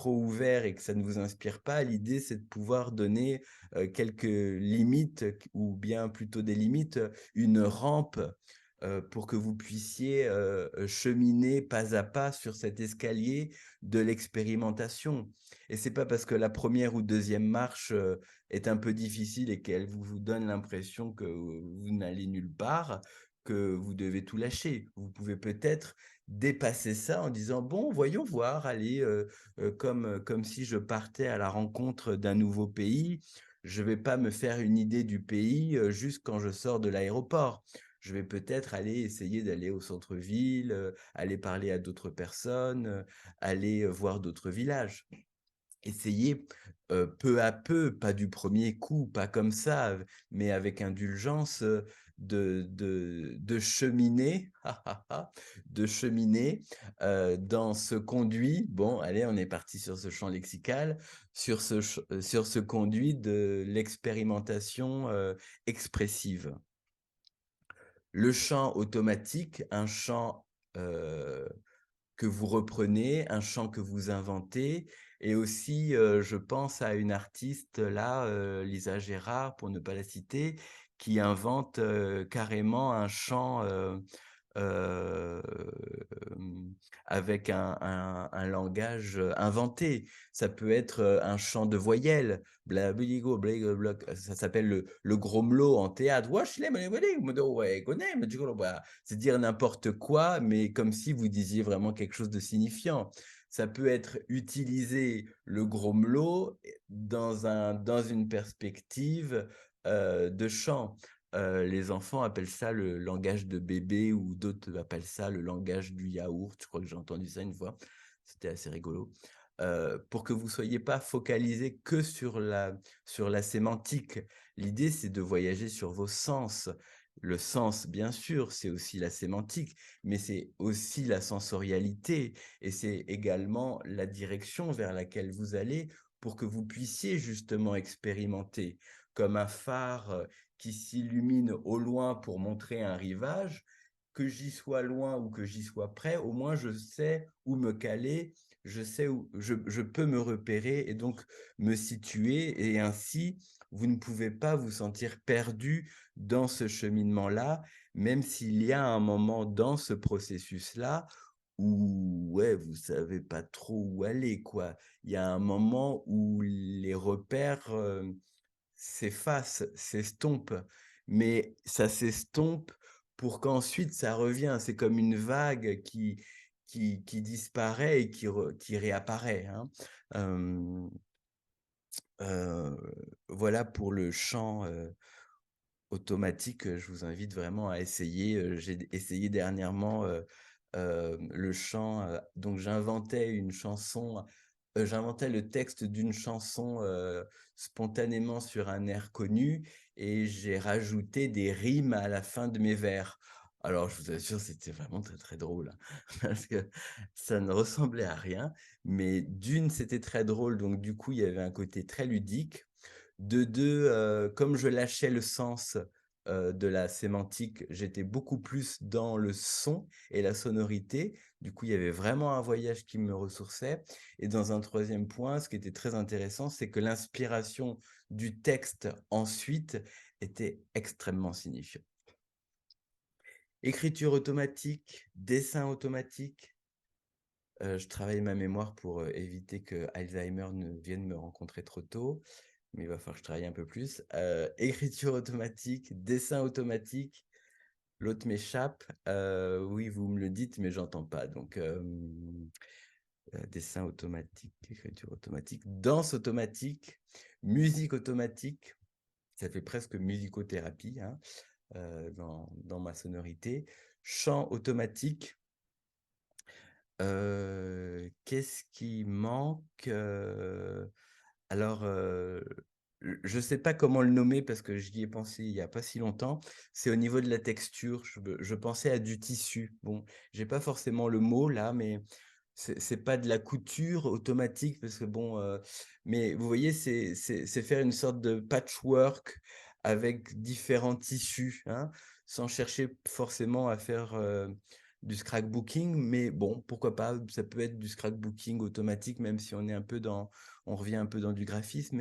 A: ouvert et que ça ne vous inspire pas, l'idée, c'est de pouvoir donner, quelques limites ou bien plutôt des limites, une rampe, pour que vous puissiez, cheminer pas à pas sur cet escalier de l'expérimentation. Et c'est pas parce que la première ou deuxième marche, est un peu difficile et qu'elle vous donne l'impression que vous n'allez nulle part, que vous devez tout lâcher. Vous pouvez peut-être dépasser ça en disant: «Bon, voyons voir, allez, comme si je partais à la rencontre d'un nouveau pays, je vais pas me faire une idée du pays, juste quand je sors de l'aéroport. Je vais peut-être aller essayer d'aller au centre-ville, aller parler à d'autres personnes, aller, voir d'autres villages». Essayez, peu à peu, pas du premier coup, pas comme ça, mais avec indulgence, de cheminer, de cheminer, dans ce conduit. Bon, allez, on est parti sur ce champ lexical, sur ce conduit de l'expérimentation, expressive. Le chant automatique, un chant, heu que vous reprenez, un chant que vous inventez et aussi, je pense à une artiste là, Lisa Gérard pour ne pas la citer, qui invente, carrément un chant, hem, avec un langage, inventé. Ça peut être, un chant de voyelles, blabligo bligobloc, ça s'appelle le gromelot en théâtre. C'est dire n'importe quoi, mais comme si vous disiez vraiment quelque chose de signifiant. Ça peut être utiliser le gromelot dans une perspective, de chant. Les enfants appellent ça le langage de bébé ou d'autres appellent ça le langage du yaourt. Je crois que j'ai entendu ça une fois. C'était assez rigolo. Pour que vous soyez pas focalisés que sur la sémantique. L'idée, c'est de voyager sur vos sens. Le sens, bien sûr, c'est aussi la sémantique, mais c'est aussi la sensorialité et c'est également la direction vers laquelle vous allez pour que vous puissiez justement expérimenter. Comme un phare, qui s'illumine au loin pour montrer un rivage, que j'y sois loin ou que j'y sois près, au moins je sais où me caler, je sais où je peux me repérer et donc me situer et ainsi vous ne pouvez pas vous sentir perdu dans ce cheminement-là, même s'il y a un moment dans ce processus-là où, ouais, vous savez pas trop où aller, quoi. Il y a un moment où les repères, s'efface, s'estompe, mais ça s'estompe pour qu'ensuite ça revient. C'est comme une vague qui disparaît et qui réapparaît, hein. Hem, heu, voilà pour le chant, automatique, je vous invite vraiment à essayer, j'ai essayé dernièrement, le chant, donc j'inventais le texte d'une chanson, spontanément sur un air connu et j'ai rajouté des rimes à la fin de mes vers. Alors, je vous assure, c'était vraiment très, très drôle, hein, parce que ça ne ressemblait à rien, mais d'une, c'était très drôle, donc du coup, il y avait un côté très ludique. De 2, comme je lâchais le sens, de la sémantique, j'étais beaucoup plus dans le son et la sonorité. Du coup, il y avait vraiment un voyage qui me ressourçait et dans un troisième point, ce qui était très intéressant, c'est que l'inspiration du texte ensuite était extrêmement signifiante. Écriture automatique, dessin automatique, je travaille ma mémoire pour, éviter que Alzheimer ne vienne me rencontrer trop tôt, mais il va falloir que je travaille un peu plus. Écriture automatique, dessin automatique, l'autre m'échappe. Oui, vous me le dites, mais j'entends pas. Donc, dessin automatique, écriture automatique, danse automatique, musique automatique. Ça fait presque musicothérapie, hein, dans ma sonorité. Chant automatique. Qu'est-ce qui manque? Alors, je ne sais pas comment le nommer parce que j'y ai pensé il y a pas si longtemps. C'est au niveau de la texture. Je pensais à du tissu. Bon, j'ai pas forcément le mot là, mais c'est pas de la couture automatique parce que bon, mais vous voyez, c'est faire une sorte de patchwork avec différents tissus, hein, sans chercher forcément à faire, du scrapbooking, mais bon, pourquoi pas? Ça peut être du scrapbooking automatique, même si on revient un peu dans du graphisme,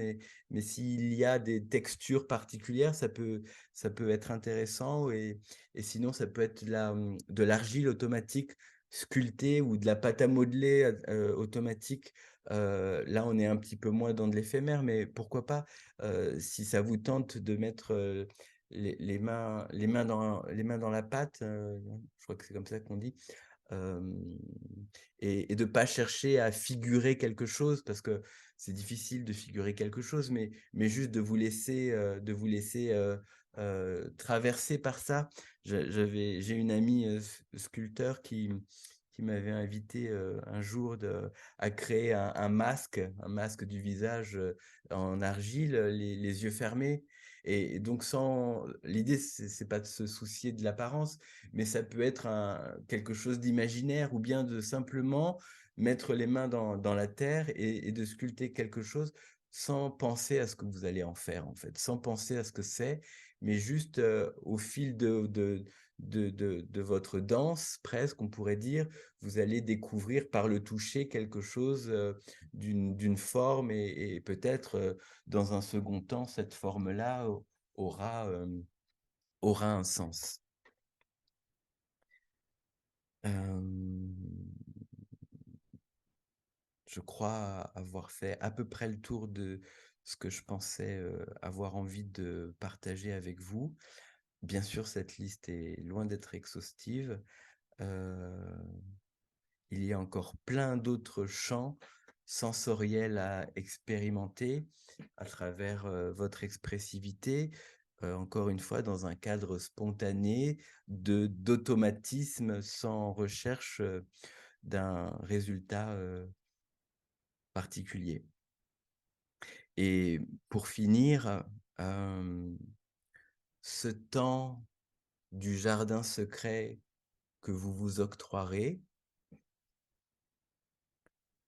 A: mais s'il y a des textures particulières, ça peut être intéressant et sinon ça peut être de l'argile automatique sculptée ou de la pâte à modeler automatique. Là, on est un petit peu moins dans de l'éphémère, mais pourquoi pas? Si ça vous tente de mettre les mains dans la pâte, je crois que c'est comme ça qu'on dit, hem et de pas chercher à figurer quelque chose parce que c'est difficile de figurer quelque chose, mais juste de vous laisser, traverser par ça. J'ai une amie, sculpteur qui m'avait invité, un jour à créer un masque du visage, en argile, les yeux fermés et donc sans l'idée c'est pas de se soucier de l'apparence, mais ça peut être quelque chose d'imaginaire ou bien de simplement mettre les mains dans la terre et de sculpter quelque chose sans penser à ce que vous allez en faire, en fait, sans penser à ce que c'est, mais juste au fil de votre danse, presque, on pourrait dire, vous allez découvrir par le toucher quelque chose d'une forme et peut-être dans un second temps, cette forme-là aura, aura un sens. Hem, je crois avoir fait à peu près le tour de ce que je pensais, avoir envie de partager avec vous. Bien sûr, cette liste est loin d'être exhaustive. Heu, il y a encore plein d'autres champs sensoriels à expérimenter à travers, votre expressivité, encore une fois dans un cadre spontané d'automatisme sans recherche, d'un résultat, particulier. Et pour finir, hem, ce temps du jardin secret que vous vous octroierez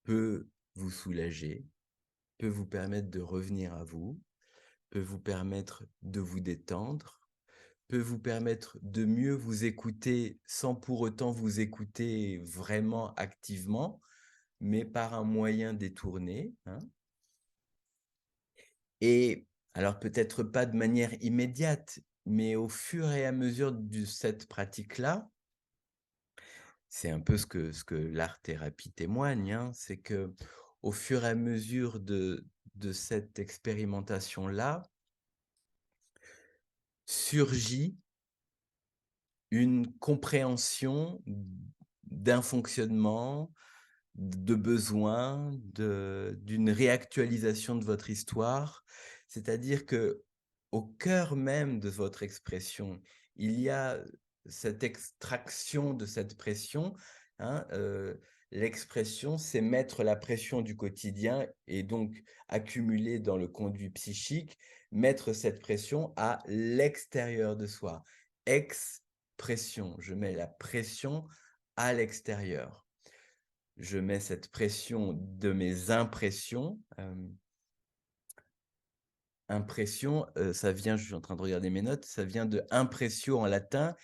A: peut vous soulager, peut vous permettre de revenir à vous, peut vous permettre de vous détendre, peut vous permettre de mieux vous écouter sans pour autant vous écouter vraiment activement, mais par un moyen détourné, hein. Et alors peut-être pas de manière immédiate, mais au fur et à mesure de cette pratique-là, c'est un peu ce que l'art-thérapie témoigne, hein, c'est que au fur et à mesure de cette expérimentation-là, surgit une compréhension d'un fonctionnement, de besoin, d'une réactualisation de votre histoire. C'est-à-dire que au cœur même de votre expression, il y a cette extraction de cette pression, hein, l'expression, c'est mettre la pression du quotidien et donc accumuler dans le conduit psychique, mettre cette pression à l'extérieur de soi. pression. Je mets la pression à l'extérieur. Je mets cette pression de mes impressions. Impression, ça vient, je suis en train de regarder mes notes, ça vient de impressio en latin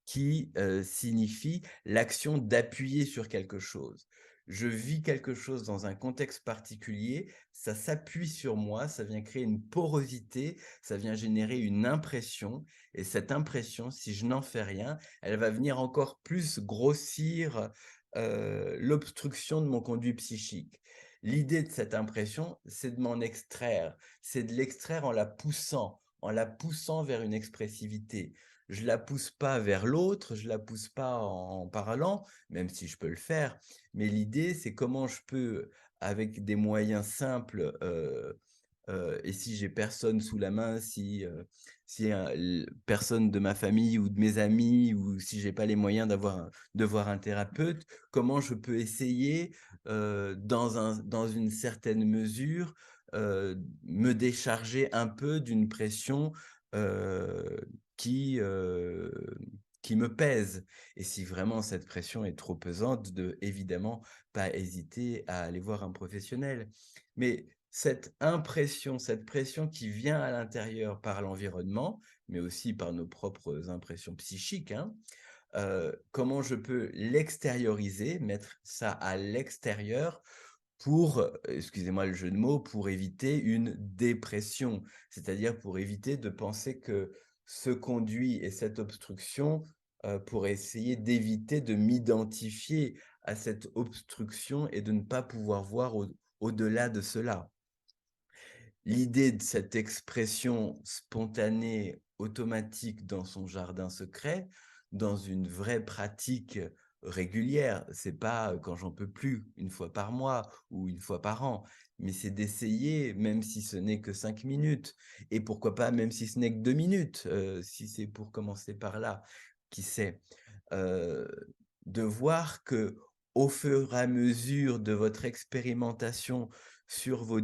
A: qui signifie l'action d'appuyer sur quelque chose. Je vis quelque chose dans un contexte particulier, ça s'appuie sur moi, ça vient créer une porosité, ça vient générer une impression. Et cette impression, si je n'en fais rien, elle va venir encore plus grossir l'obstruction de mon conduit psychique. L'idée de cette impression, c'est de m'en extraire, c'est de l'extraire en la poussant vers une expressivité. Je la pousse pas vers l'autre, je la pousse pas en parlant, même si je peux le faire. Mais l'idée, c'est comment je peux, avec des moyens simples, et si j'ai personne sous la main, si personne de ma famille ou de mes amis, ou si j'ai pas les moyens de voir un thérapeute, comment je peux essayer, dans une certaine mesure, me décharger un peu d'une pression euh, qui, euh, qui me pèse. Et si vraiment cette pression est trop pesante, de évidemment pas hésiter à aller voir un professionnel. Mais cette pression qui vient à l'intérieur par l'environnement, mais aussi par nos propres impressions psychiques, hein, comment je peux l'extérioriser, mettre ça à l'extérieur pour, excusez-moi le jeu de mots, pour éviter une dépression. C'est-à-dire pour éviter de penser que ce conduit et cette obstruction, pour essayer d'éviter de m'identifier à cette obstruction et de ne pas pouvoir voir au-delà de cela. L'idée de cette expression spontanée, automatique dans son jardin secret, dans une vraie pratique régulière, c'est pas quand j'en peux plus, une fois par mois ou une fois par an, mais c'est d'essayer, même si ce n'est que 5 minutes, et pourquoi pas même si ce n'est que 2 minutes, si c'est pour commencer par là, qui sait? Heu, de voir que au fur et à mesure de votre expérimentation sur vos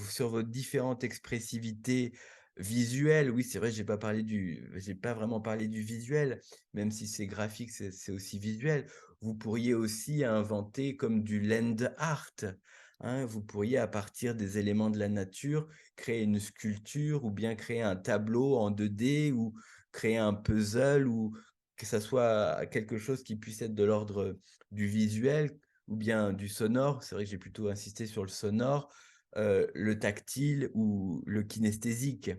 A: sur vos différentes expressivités visuelles. Oui, c'est vrai, j'ai pas vraiment parlé du visuel, même si c'est graphique, c'est aussi visuel. Vous pourriez aussi inventer comme du land art, hein. Vous pourriez, à partir des éléments de la nature, créer une sculpture ou bien créer un tableau en 2D ou créer un puzzle ou que ça soit quelque chose qui puisse être de l'ordre du visuel ou bien du sonore. C'est vrai que j'ai plutôt insisté sur le sonore, le tactile ou le kinesthésique.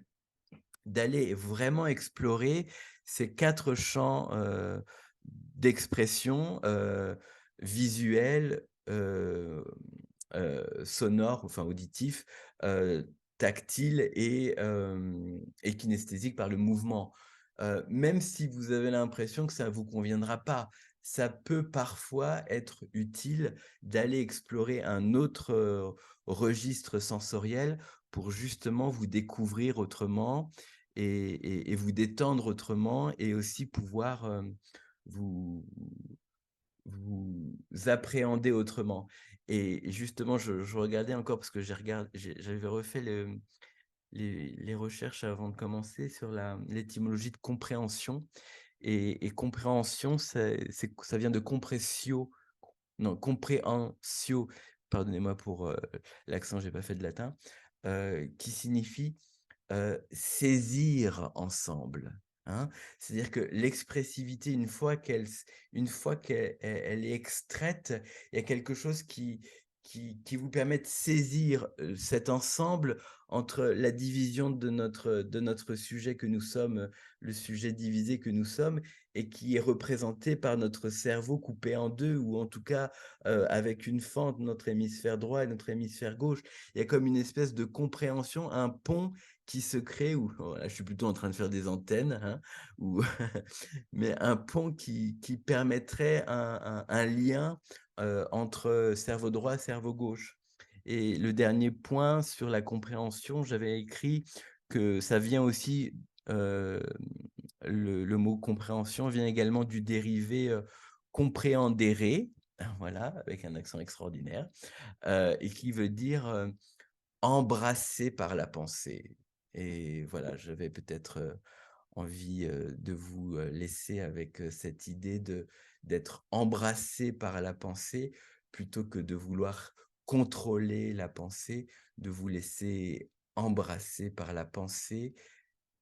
A: D'aller vraiment explorer ces 4 champs, d'expression, visuels, sonores, enfin auditifs, tactiles et kinesthésiques par le mouvement. Même si vous avez l'impression que ça ne vous conviendra pas, ça peut parfois être utile d'aller explorer un autre, registre sensoriel pour justement vous découvrir autrement et vous détendre autrement et aussi pouvoir, vous vous appréhender autrement. Et justement, je regardais encore parce que j'avais refait les recherches avant de commencer sur l'étymologie de compréhension. Et compréhension, ça vient de compressio, non, comprehensio, pardonnez-moi pour l'accent, j'ai pas fait de latin, qui signifie saisir ensemble, hein. C'est-à-dire que l'expressivité, une fois qu'elle est extraite, il y a quelque chose qui vous permet de saisir, cet ensemble entre la division de notre sujet que nous sommes, le sujet divisé que nous sommes et qui est représenté par notre cerveau coupé en 2 ou en tout cas, avec une fente, notre hémisphère droit et notre hémisphère gauche. Il y a comme une espèce de compréhension, un pont qui se crée ou voilà, je suis plutôt en train de faire des antennes, hein, ou mais un pont qui permettrait un lien, entre cerveau droit, cerveau gauche. Et le dernier point sur la compréhension, j'avais écrit que ça vient aussi, heu, le mot compréhension vient également du dérivé, compréhendere, voilà, avec un accent extraordinaire, et qui veut dire, embrassé par la pensée. Et voilà, je vais peut-être, envie de vous laisser avec cette idée d'être embrassé par la pensée plutôt que de vouloir contrôler la pensée, de vous laisser embrasser par la pensée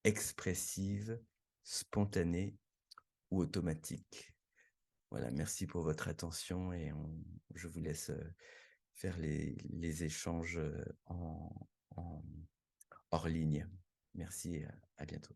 A: expressive, spontanée ou automatique. Voilà, merci pour votre attention et je vous laisse faire les échanges en hors ligne. Merci, à bientôt.